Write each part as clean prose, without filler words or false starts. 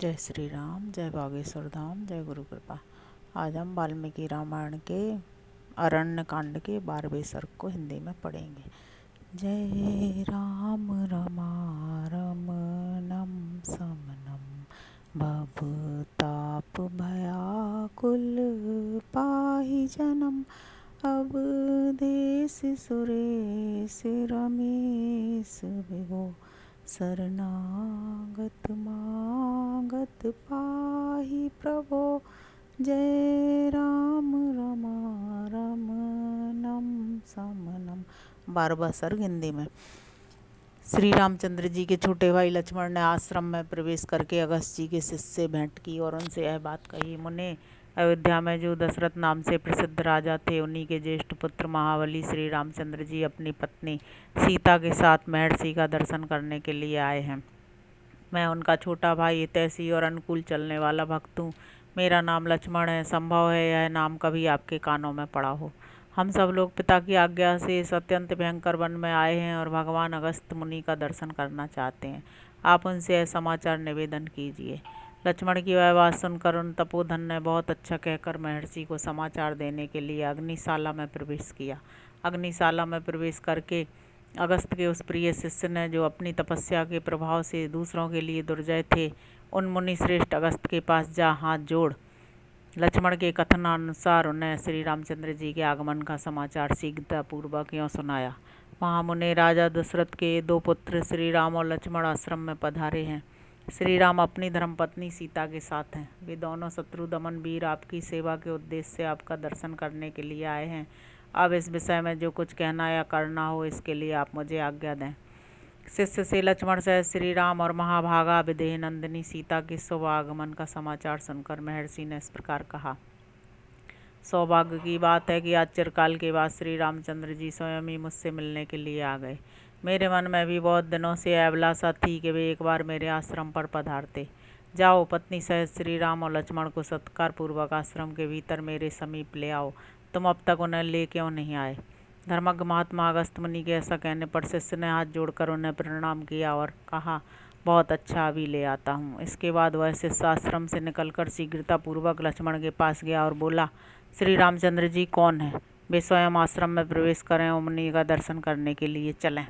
जय श्री राम, जय बागेश्वर धाम, जय गुरु कृपा। आज हम वाल्मीकि रामायण के अरण्य कांड के 12वें सर्ग को हिंदी में पढ़ेंगे। जय राम रमारमणम समनम भवताप भयाकुल पाहि जनम अवधेश सुरेश रमेश विभो शरणागत मागत पाहि प्रभो। जय राम रमारमणम समनम। 12वां सर्ग हिंदी में। श्री रामचंद्र जी के छोटे भाई लक्ष्मण ने आश्रम में प्रवेश करके अगस्त जी के शिष्य से भेंट की और उनसे यह बात कही। मुने, अयोध्या में जो दशरथ नाम से प्रसिद्ध राजा थे, उन्हीं के ज्येष्ठ पुत्र महाबली श्री रामचंद्र जी अपनी पत्नी सीता के साथ महर्षि का दर्शन करने के लिए आए हैं। मैं उनका छोटा भाई, हितैषी और अनुकूल चलने वाला भक्त हूँ। मेरा नाम लक्ष्मण है। संभव है यह नाम कभी आपके कानों में पड़ा हो। हम सब लोग पिता की आज्ञा से इस अत्यंत भयंकर वन में आए हैं और भगवान अगस्त मुनि का दर्शन करना चाहते हैं। आप उनसे यह समाचार निवेदन कीजिए। लक्ष्मण की वह बात सुनकर उन तपोधन ने बहुत अच्छा कहकर महर्षि को समाचार देने के लिए अग्निशाला में प्रवेश किया। अग्निशाला में प्रवेश करके अगस्त के उस प्रिय शिष्य ने, जो अपनी तपस्या के प्रभाव से दूसरों के लिए दुर्जय थे, उन मुनि श्रेष्ठ अगस्त के पास जा हाथ जोड़ लक्ष्मण के कथनानुसार उन्हें श्री रामचंद्र जी के आगमन का समाचार शीघ्रतापूर्वक यूँ सुनाया। महामुने, राजा दशरथ के 2 पुत्र श्री राम और लक्ष्मण आश्रम में पधारे हैं। श्री राम अपनी धर्मपत्नी सीता के साथ हैं। वे दोनों शत्रु दमन वीर आपकी सेवा के उद्देश्य से आपका दर्शन करने के लिए आए हैं। अब इस विषय में जो कुछ कहना या करना हो, इसके लिए आप मुझे आज्ञा दें। शिष्य से लक्ष्मण सहित श्री राम और महाभागा विदेह नंदिनी सीता के शुभ आगमन का समाचार सुनकर महर्षि ने इस प्रकार कहा। सौभाग्य की बात है कि आज चिरकाल के बाद श्री रामचंद्र जी स्वयं ही मुझसे मिलने के लिए आ गए। मेरे मन में भी बहुत दिनों से अभिलाषा थी कि वे एक बार मेरे आश्रम पर पधारते। जाओ, पत्नी सहित श्री राम और लक्ष्मण को सत्कार पूर्वक आश्रम के भीतर मेरे समीप ले आओ। तुम अब तक उन्हें ले क्यों नहीं आए? धर्मज्ञ महात्मा अगस्त मुनि के ऐसा कहने पर शिष्य ने हाथ जोड़कर उन्हें प्रणाम किया और कहा, बहुत अच्छा, अभी ले आता हूँ। इसके बाद वह शिष्य आश्रम से निकलकर शीघ्रतापूर्वक लक्ष्मण के पास गया और बोला, श्री रामचंद्र जी कौन है? वे स्वयं आश्रम में प्रवेश करें और मुनि का दर्शन करने के लिए चलें।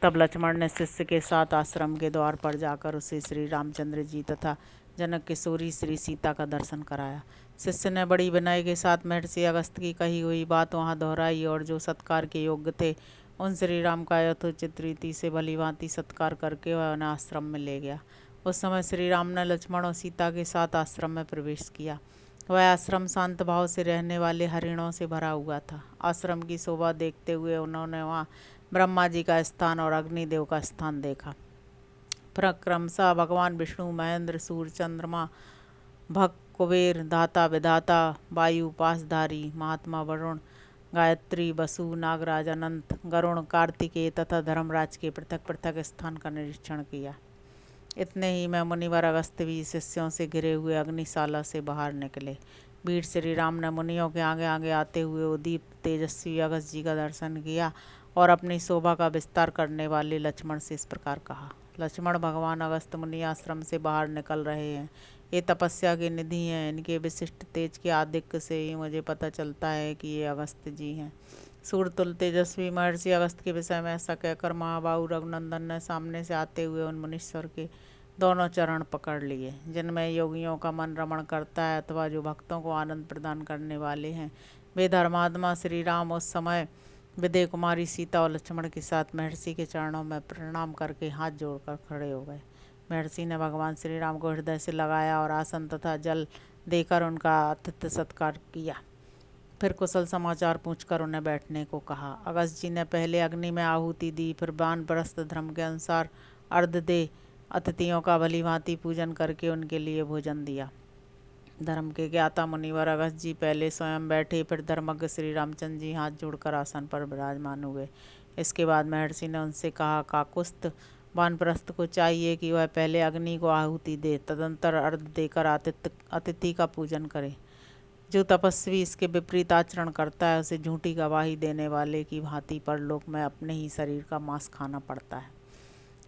तब लक्ष्मण ने शिष्य के साथ आश्रम के द्वार पर जाकर उसे श्री रामचंद्र जी तथा जनक किशोरी श्री सीता का दर्शन कराया। शिष्य ने बड़ी विनय के साथ महर्षि अगस्त की कही हुई बात वहाँ दोहराई और जो सत्कार के योग्य थे, उन श्री राम का यथोचित रीति से भलीभांति सत्कार करके वह उन्हें आश्रम में ले गया। उस समय श्री राम ने लक्ष्मण और सीता के साथ आश्रम में प्रवेश किया। वह आश्रम शांत भाव से रहने वाले हरिणों से भरा हुआ था। आश्रम की शोभा देखते हुए उन्होंने वहाँ ब्रह्मा जी का स्थान और अग्निदेव का स्थान देखा। क्रमशः भगवान विष्णु, महेंद्र, सूर्य, चंद्रमा, भक्त, कुबेर, दाता, विधाता, वायु, पासधारी, महात्मा वरुण, गायत्री, वसु, नागराज, अनंत, गरुण, कार्तिकेय तथा धर्मराज के पृथक पृथक स्थान का निरीक्षण किया। इतने ही में मुनिवर अगस्त भी शिष्यों से घिरे हुए अग्निशाला से बाहर निकले। वीर श्री राम ने मुनियों के आगे आगे आते हुए उदीप्त तेजस्वी अगस्त जी का दर्शन किया और अपनी शोभा का विस्तार करने वाले लक्ष्मण से इस प्रकार कहा। लक्ष्मण, भगवान अगस्त मुनि आश्रम से बाहर निकल रहे हैं। ये तपस्या के निधि हैं। इनके विशिष्ट तेज के आधिक्य से ही मुझे पता चलता है कि ये अगस्त जी हैं। सूर्यतुल तेजस्वी महर्षि अगस्त के विषय में ऐसा कहकर महाबाहु रघुनंदन ने सामने से आते हुए उन मुनीश्वर के दोनों चरण पकड़ लिए, जिनमें योगियों का मन रमण करता है अथवा जो भक्तों को आनंद प्रदान करने वाले हैं। वे धर्मात्मा श्री राम उस समय विदेह कुमारी सीता और लक्ष्मण के साथ महर्षि के चरणों में प्रणाम करके हाथ जोड़कर खड़े हो गए। महर्षि ने भगवान श्री राम को हृदय से लगाया और आसन तथा जल देकर उनका आतिथ्य सत्कार किया। फिर कुशल समाचार पूछकर उन्हें बैठने को कहा। अगस्त जी ने पहले अग्नि में आहुति दी, फिर वानप्रस्थ धर्म के अनुसार अर्घ दे अतिथियों का भलीभांति पूजन करके उनके लिए भोजन दिया। धर्म के ज्ञाता मुनिवर अगस्त जी पहले स्वयं बैठे, फिर धर्मज्ञ श्री रामचंद्र जी हाथ जोड़कर आसन पर विराजमान हुए। इसके बाद महर्षि ने उनसे कहा, काकुस्थ वानप्रस्थ को चाहिए कि वह पहले अग्नि को आहुति दे, तदंतर अर्घ देकर अतिथि का पूजन करे। जो तपस्वी इसके विपरीत आचरण करता है, उसे झूठी गवाही देने वाले की भांति परलोक में अपने ही शरीर का मांस खाना पड़ता है।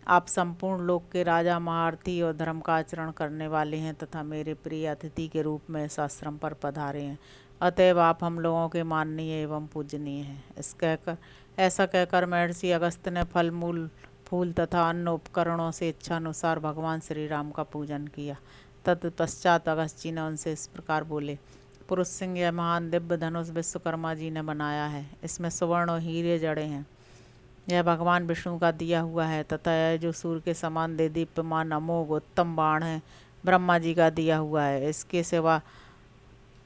आप संपूर्ण लोक के राजा, महारथी और धर्म का आचरण करने वाले हैं तथा मेरे प्रिय अतिथि के रूप में इस आश्रम पर पधारे हैं। अतएव आप हम लोगों के माननीय एवं पूजनीय हैं। ऐसा कहकर महर्षि अगस्त्य ने फल मूल फूल तथा अन्य उपकरणों से इच्छानुसार भगवान श्री राम का पूजन किया। तत्पश्चात अगस्त्य जी ने उनसे इस प्रकार बोले, पुरुष सिंह, यह महान दिव्य धनुष विश्वकर्मा जी ने बनाया है। इसमें सुवर्ण और हीरे जड़े हैं। यह भगवान विष्णु का दिया हुआ है तथा यह जो सूर्य के समान देदीप्यमान अमोघ उत्तम बाण है, ब्रह्मा जी का दिया हुआ है। इसके सिवा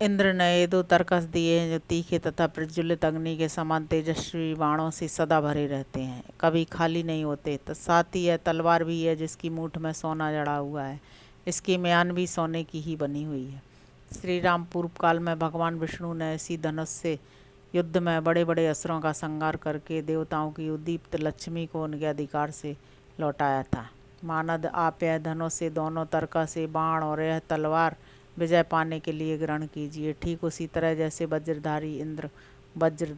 इंद्र ने ये 2 तरकस दिए हैं जो तीखे तथा प्रज्वलित अग्नि के समान तेजस्वी बाणों से सदा भरे रहते हैं, कभी खाली नहीं होते। तो साथ ही यह तलवार भी है जिसकी मूठ में सोना जड़ा हुआ है। इसकी म्यान भी सोने की ही बनी हुई है। श्री राम पूर्व काल में भगवान विष्णु ने इसी धनुष से युद्ध में बड़े बड़े असुरों का संहार करके देवताओं की उद्दीप्त लक्ष्मी को उनके अधिकार से लौटाया था। मानद आप यह धनुष से दोनों तरका से बाण और यह तलवार विजय पाने के लिए ग्रहण कीजिए, ठीक उसी तरह जैसे वज्रधारी इंद्र वज्र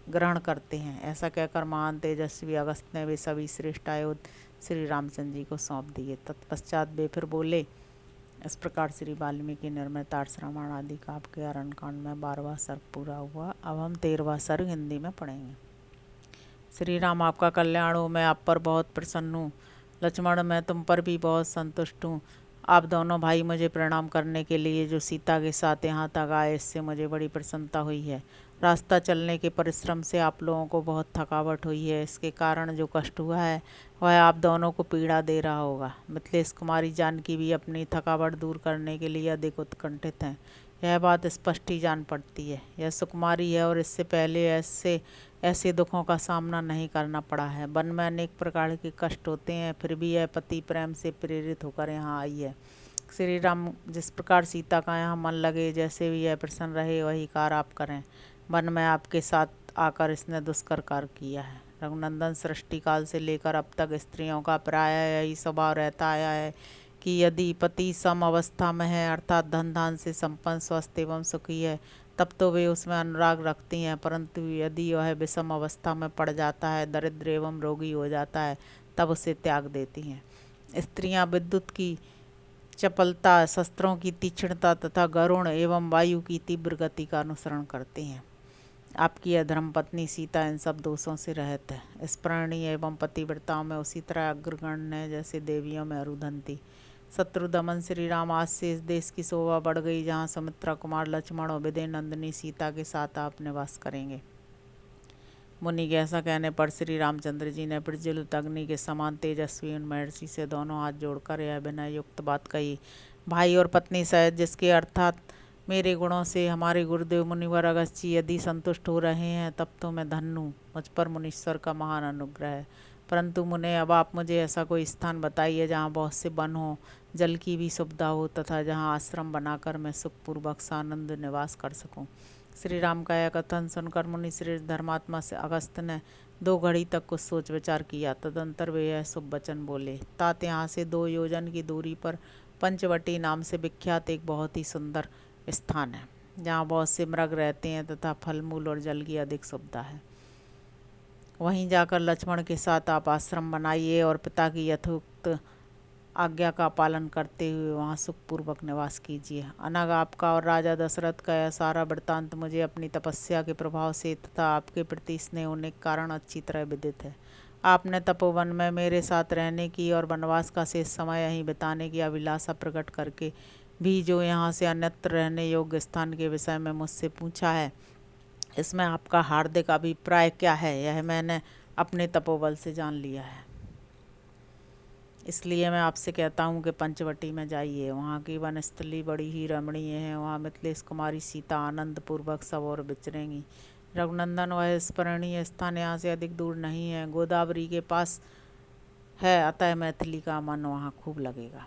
ग्रहण करते हैं। ऐसा कहकर महान तेजस्वी अगस्त्य ने वे सभी श्रेष्ठ आयुध श्री रामचंद्र जी को सौंप दिए। तत्पश्चात वे फिर बोले, इस प्रकार श्री वाल्मीकि निर्मितार्थ रामायण आदि काव्य के अरण्यकांड में 12वां सर्ग पूरा हुआ। अब हम 13वां सर्ग हिंदी में पढ़ेंगे। श्री राम, आपका कल्याण हो। मैं आप पर बहुत प्रसन्न हूँ। लक्ष्मण, मैं तुम पर भी बहुत संतुष्ट हूँ। आप दोनों भाई मुझे प्रणाम करने के लिए जो सीता के साथ यहाँ तक आए, इससे मुझे बड़ी प्रसन्नता हुई है। रास्ता चलने के परिश्रम से आप लोगों को बहुत थकावट हुई है। इसके कारण जो कष्ट हुआ है वह आप दोनों को पीड़ा दे रहा होगा। मिथिलेश कुमारी जानकी भी अपनी थकावट दूर करने के लिए अधिक उत्कंठित हैं। यह बात स्पष्ट ही जान पड़ती है। यह सुकुमारी है और इससे पहले ऐसे दुखों का सामना नहीं करना पड़ा है। वन में अनेक प्रकार के कष्ट होते हैं, फिर भी यह पति प्रेम से प्रेरित होकर यहाँ आई है। श्री राम, जिस प्रकार सीता का यहाँ मन लगे, जैसे भी यह प्रसन्न रहे, वही कार्य आप करें। वन में आपके साथ आकर इसने दुष्कर कार्य किया है। रघुनंदन, सृष्टि काल से लेकर अब तक स्त्रियों का प्राय यही स्वभाव रहता आया है कि यदि पति सम अवस्था में है, अर्थात धन धान से संपन्न, स्वस्थ एवं सुखी है, तब तो वे उसमें अनुराग रखती हैं। परंतु यदि वह विषम अवस्था में पड़ जाता है, दरिद्र एवं रोगी हो जाता है, तब उसे त्याग देती हैं। स्त्रियां विद्युत की चपलता, शस्त्रों की तीक्ष्णता तथा गरुण एवं वायु की तीव्र गति का अनुसरण करती हैं। आपकी यह धर्मपत्नी सीता इन सब दोषों से रहित है। स्मरणीय एवं पतिव्रताओं में उसी तरह अग्रगण्य है जैसे देवियों में अरुंधति। शत्रुदमन, श्री राम, आज से इस देश की शोभा बढ़ गई जहाँ सुमित्रा कुमार लक्ष्मण और विदय नंदिनी सीता के साथ आप निवास करेंगे। मुनि के ऐसा कहने पर श्री रामचंद्र जी ने प्रज्वलित अग्नि के समान तेजस्वी उन महर्षि से दोनों हाथ जोड़कर यह विनय युक्त बात कही, भाई और पत्नी सहित जिसके अर्थात मेरे गुणों से हमारे गुरुदेव मुनिवर अगस्त्य जी यदि संतुष्ट हो रहे हैं, तब तो मैं धन्य हूँ। मुझ पर मुनीश्वर का महान अनुग्रह है। परंतु मुने, अब आप मुझे ऐसा कोई स्थान बताइए जहाँ बहुत से वन हो, जल की भी सुविधा हो तथा जहाँ आश्रम बनाकर मैं सुखपूर्वक सानंद निवास कर सकूं। श्री राम का यह कथन सुनकर मुनि श्रेष्ठ धर्मात्मा से अगस्त्य ने 2 घड़ी तक कुछ सोच विचार किया। तदंतर वे यह शुभ वचन बोले, तात यहाँ से 2 योजन की दूरी पर पंचवटी नाम से विख्यात एक बहुत ही सुंदर स्थान है, जहाँ बहुत से मृग रहते हैं तथा फल मूल और जल की अधिक सुविधा है। वहीं जाकर लक्ष्मण के साथ आप आश्रम बनाइए और पिता की यथोक्त आज्ञा का पालन करते हुए वहाँ सुखपूर्वक निवास कीजिए। अनग आपका और राजा दशरथ का यह सारा वृत्तांत मुझे अपनी तपस्या के प्रभाव से तथा आपके प्रति स्नेह होने के कारण अच्छी तरह विदित है। आपने तपोवन में मेरे साथ रहने की और वनवास का शेष समय यहीं बिताने की अभिलाषा प्रकट करके भी जो यहाँ से अन्यत्र रहने योग्य स्थान के विषय में मुझसे पूछा है, इसमें आपका हार्दिक अभिप्राय क्या है, यह मैंने अपने तपोबल से जान लिया है। इसलिए मैं आपसे कहता हूँ कि पंचवटी में जाइए। वहाँ की वनस्थली बड़ी ही रमणीय है। वहाँ मिथिलेश कुमारी सीता आनंद पूर्वक सब और विचरेंगी। रघुनंदन, वह स्मरणीय स्थान यहाँ से अधिक दूर नहीं है, गोदावरी के पास है, अतः मैथिली का मन वहाँ खूब लगेगा।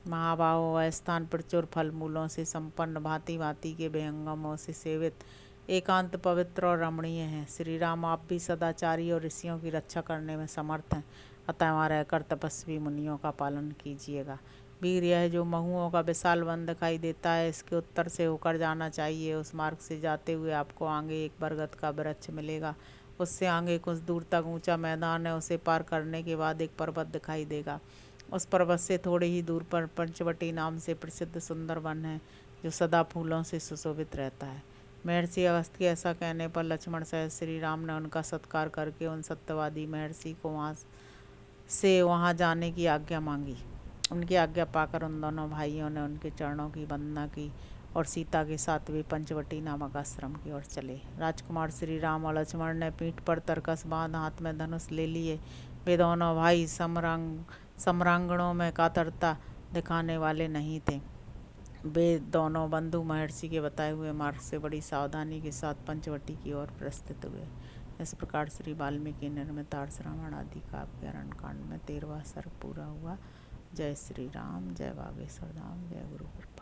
महाबाहो, वह स्थान प्रचुर फल मूलों से संपन्न, भांति भांति के विहंगमों से सेवित, एकांत पवित्र और रमणीय है। श्री राम, आप भी सदाचारी और ऋषियों की रक्षा करने में समर्थ हैं, अतः वहाँ रहकर तपस्वी मुनियों का पालन कीजिएगा। वीर, यह जो महुओं का विशाल वन दिखाई देता है, इसके उत्तर से होकर जाना चाहिए। उस मार्ग से जाते हुए आपको आगे एक बरगद का वृक्ष मिलेगा। उससे आगे कुछ दूर तक ऊंचा मैदान है, उसे पार करने के बाद एक पर्वत दिखाई देगा। उस पर्वत से थोड़े ही दूर पर पंचवटी नाम से प्रसिद्ध सुंदर वन है, जो सदा फूलों से सुशोभित रहता है। महर्षि अगस्त के ऐसा कहने पर लक्ष्मण सहित श्री राम ने उनका सत्कार करके उन सत्यवादी महर्षि को वहाँ जाने की आज्ञा मांगी। उनकी आज्ञा पाकर उन दोनों भाइयों ने उनके चरणों की वंदना की और सीता के साथ वे पंचवटी नामक आश्रम की ओर चले। राजकुमार श्री राम और लक्ष्मण ने पीठ पर तरकस बांध हाथ में धनुष ले लिए। वे दोनों भाई सम्रांगणों में कातरता दिखाने वाले नहीं थे। वे दोनों बंधु महर्षि के बताए हुए मार्ग से बड़ी सावधानी के साथ पंचवटी की ओर प्रस्थित हुए। इस प्रकार श्री वाल्मीकि निर्मित आर्ष रामायण आदि काव्य अरण्यकांड में 13वां सर्ग पूरा हुआ। जय श्री राम, जय बागेश्वर धाम, जय गुरु कृपा।